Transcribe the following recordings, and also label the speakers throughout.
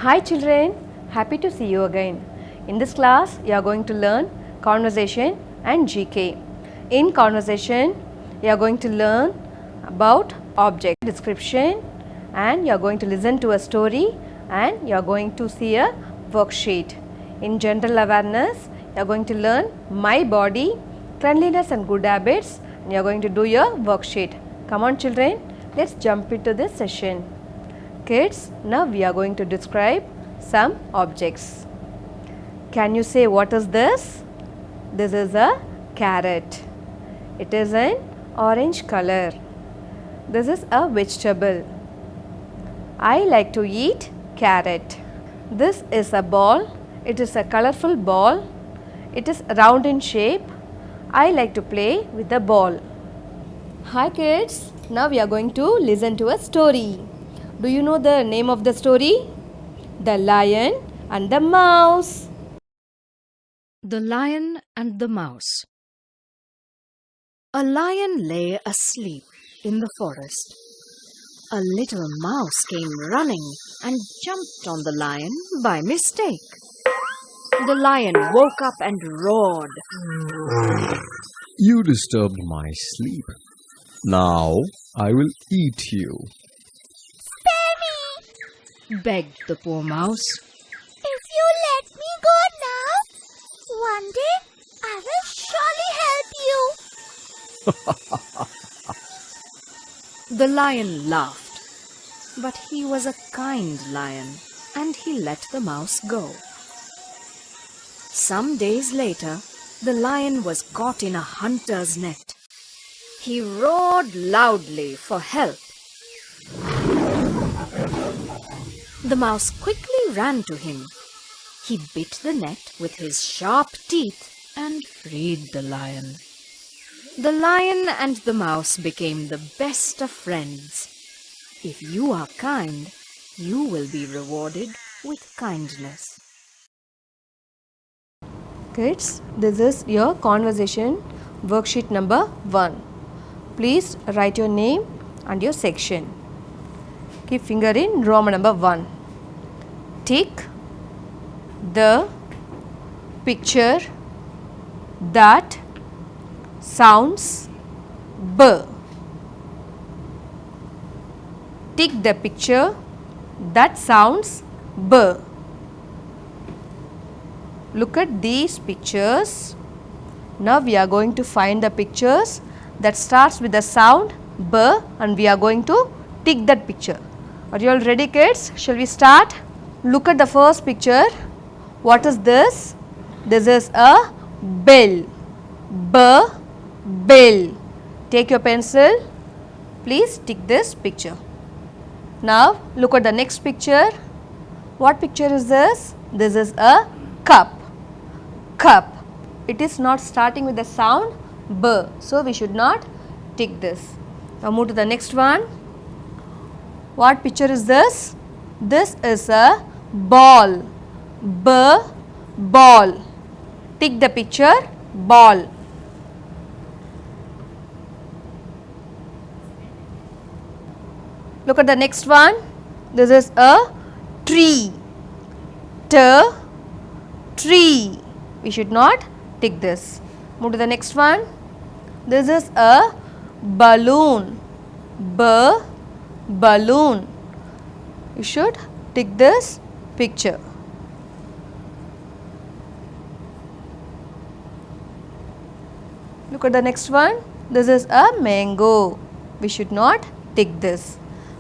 Speaker 1: Hi children, happy to see you again. In this class, you are going to learn conversation and GK. In conversation, you are going to learn about object description and you are going to listen to a story and you are going to see a worksheet. In general awareness, you are going to learn my body, cleanliness and good habits and you are going to do your worksheet. Come on children, let's jump into this session. Kids, now we are going to describe some objects. Can you say what is this? This is a carrot. It is an orange color. This is a vegetable. I like to eat carrot. This is a ball. It is a colorful ball. It is round in shape. I like to play with the ball. Hi kids, now we are going to listen to a story. Do you know the name of the story? The Lion and the Mouse.
Speaker 2: The Lion and the Mouse. A lion lay asleep in the forest. A little mouse came running and jumped on the lion by mistake. The lion woke up and roared.
Speaker 3: You disturbed my sleep. Now I will eat you.
Speaker 2: Begged the poor mouse.
Speaker 4: If you let me go now, one day I will surely help you.
Speaker 2: The lion laughed, but he was a kind lion and he let the mouse go. Some days later, the lion was caught in a hunter's net. He roared loudly for help. The mouse quickly ran to him. He bit the net with his sharp teeth and freed the lion. The lion and the mouse became the best of friends. If you are kind, you will be rewarded with kindness.
Speaker 1: Kids, this is your conversation worksheet number 1. Please write your name and your section. Keep finger in Roman number 1. Tick the picture that sounds B. Tick the picture that sounds B. Look at these pictures. Now we are going to find the pictures that starts with the sound B and we are going to tick that picture. Are you all ready kids? Shall we start? Look at the first picture. What is this? This is a bell. Bell. Take your pencil. Please tick this picture. Now look at the next picture. What picture is this? This is a cup. It is not starting with the sound B. So we should not tick this. Now move to the next one. What picture is this? This is a ball. Ball. Tick the picture ball. Look at the next one. This is a tree. Tree. We should not tick this. Move to the next one. This is a balloon. Balloon. You should tick this picture. Look at the next one. This is a mango. We should not tick this.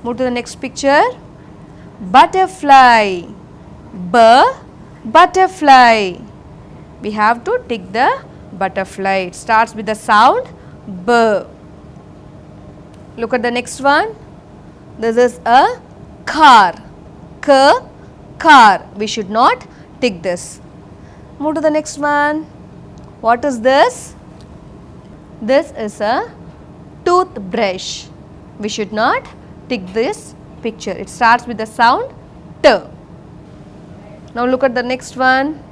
Speaker 1: Move to the next picture. Butterfly. Butterfly. We have to tick the butterfly. It starts with the sound B. Look at the next one. This is a car. Car. We should not tick this. Move to the next one. What is this? This is a toothbrush. We should not tick this picture. It starts with the sound T. Now look at the next one.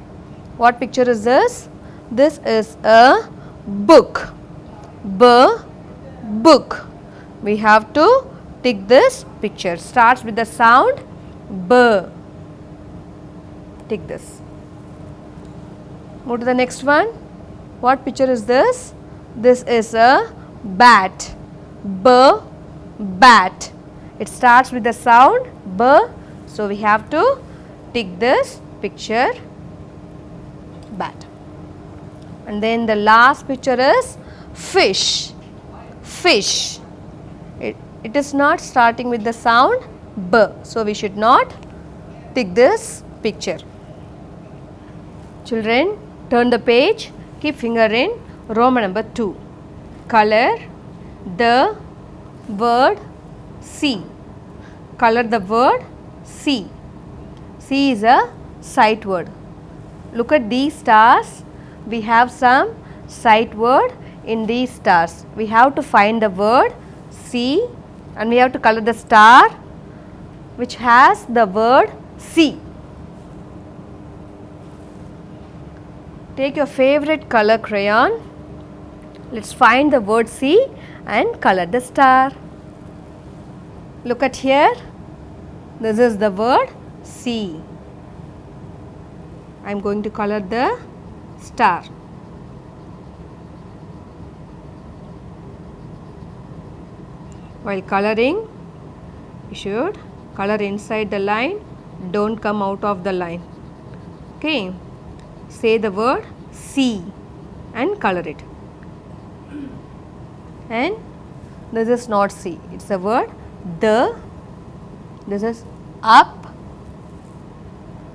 Speaker 1: What picture is this? This is a book. Book. We have to tick this picture. Starts with the sound B. tick this. Move to the next one. What picture is this? This is a bat. B, bat. It starts with the sound B, so we have to tick this picture, bat. And then the last picture is fish. Fish. It is not starting with the sound B, so we should not tick this picture. Children, turn the page, keep finger in Roman number 2. Color the word sea. Color the word sea. Sea is a sight word. Look at these stars. We have some sight word in these stars. We have to find the word sea and we have to color the star which has the word sea. Take your favorite color crayon. Let's find the word sea and color the star. Look at here. This is the word sea. I am going to color the star. While coloring, you should color inside the line, don't come out of the line. Okay. Say the word sea and color it. And this is not sea, it's the word the. This is up,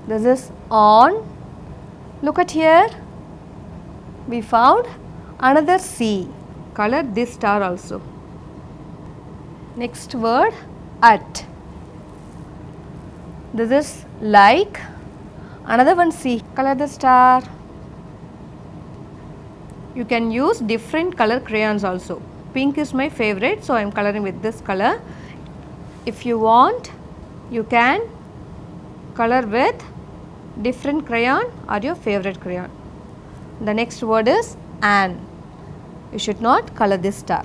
Speaker 1: this is on. Look at here, we found another sea. Color this star also. Next word at. This is like, another one sea. Color the star. You can use different color crayons also. Pink is my favorite, so I am coloring with this color. If you want, you can color with different crayon or your favorite crayon. The next word is an. You should not color this star.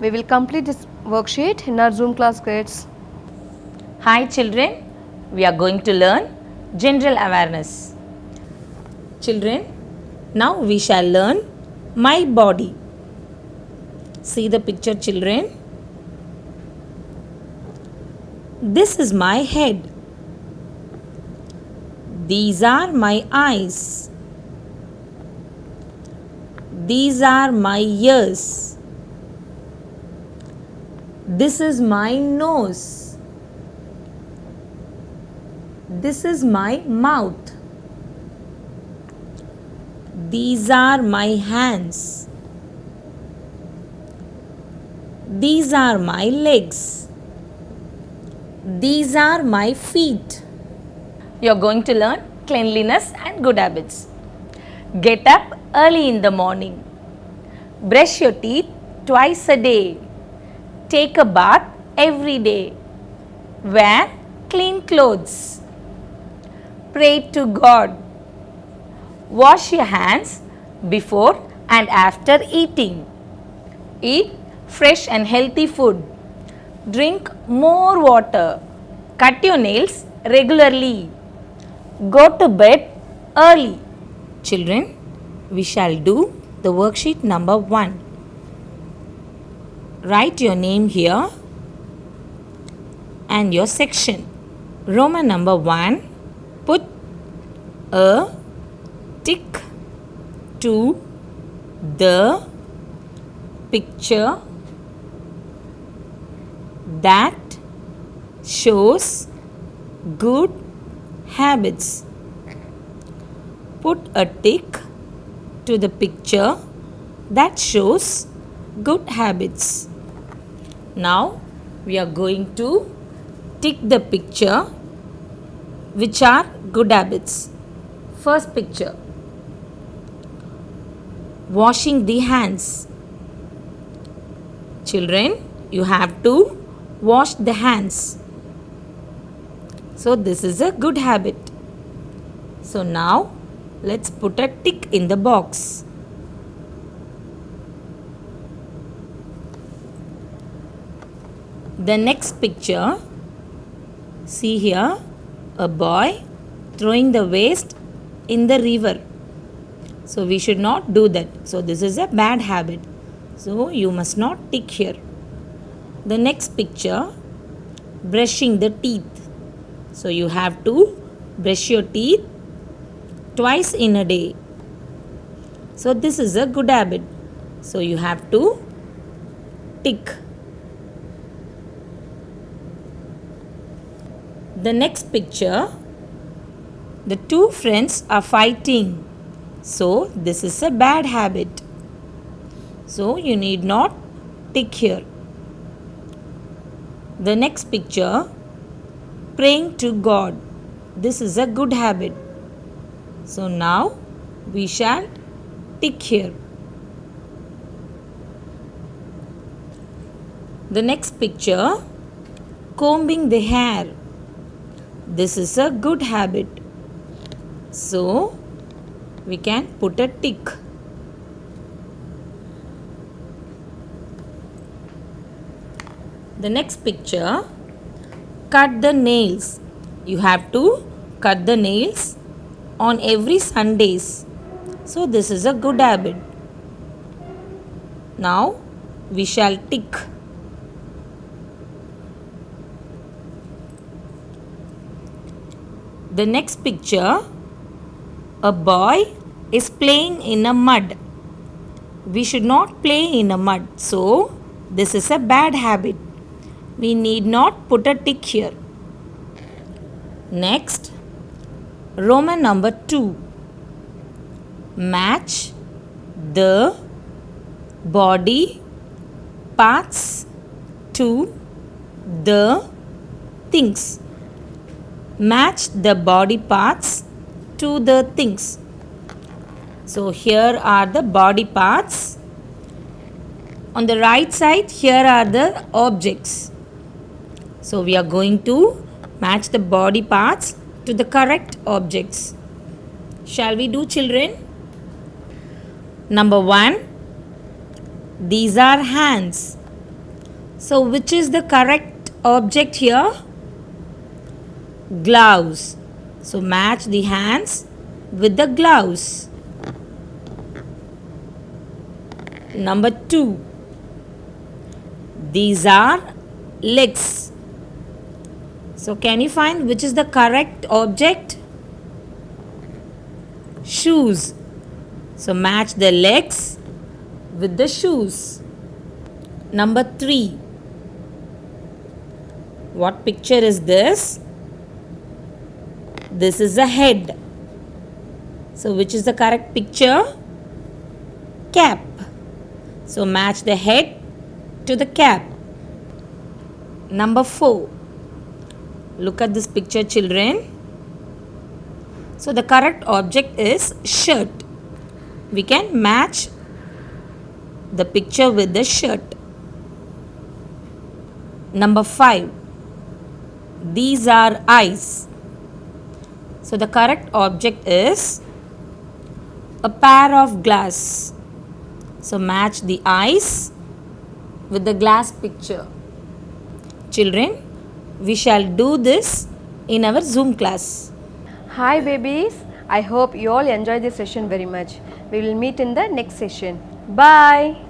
Speaker 1: We will complete this worksheet in our Zoom class, kids.
Speaker 5: Hi children, we are going to learn general awareness. Children, now we shall learn my body. See the picture, children. This is my head. These are my eyes. These are my ears. This is my nose. This is my mouth. These are my hands. These are my legs. These are my feet. You are going to learn cleanliness and good habits. Get up early in the morning. Brush your teeth twice a day. Take a bath every day. Wear clean clothes. Pray to God. Wash your hands before and after eating. Eat fresh and healthy food. Drink more water. Cut your nails regularly. Go to bed early. Children, we shall do the worksheet number 1. Write your name here and your section. Roman number 1. Put a tick to the picture that shows good habits. Put a tick to the picture that shows good habits. Now we are going to tick the picture which are good habits. First picture, washing the hands. Children, you have to wash the hands. So this is a good habit. So now let's put a tick in the box. The next picture, see here, a boy throwing the waste in the river. So we should not do that. So this is a bad habit. So you must not tick here. The next picture, brushing the teeth. So you have to brush your teeth twice in a day. So this is a good habit. So you have to tick. The next picture, the two friends are fighting. So this is a bad habit. So you need not tick here. The next picture, praying to God. This is a good habit. So now we shall tick here. The next picture, combing the hair. This is a good habit. So we can put a tick. The next picture, cut the nails. You have to cut the nails on every Sundays. So this is a good habit. Now we shall tick. The next picture, a boy is playing in a mud. We should not play in a mud. So this is a bad habit. We need not put a tick here. Next, Roman number 2. Match the body parts to the things. Match the body parts to the things. So here are the body parts. On the right side, here are the objects. So we are going to match the body parts to the correct objects. Shall we do, children? Number 1, these are hands. So which is the correct object here? Gloves. So match the hands with the gloves. Number 2, these are legs. So can you find which is the correct object? Shoes. So match the legs with the shoes. Number 3, what picture is this? This is a head. So which is the correct picture? Cap. So match the head to the cap. Number 4. Look at this picture, children. So the correct object is shirt. We can match the picture with the shirt. Number 5. These are eyes. So the correct object is a pair of glass. So match the eyes with the glass picture. Children, we shall do this in our Zoom class.
Speaker 1: Hi babies, I hope you all enjoyed this session very much. We will meet in the next session. Bye.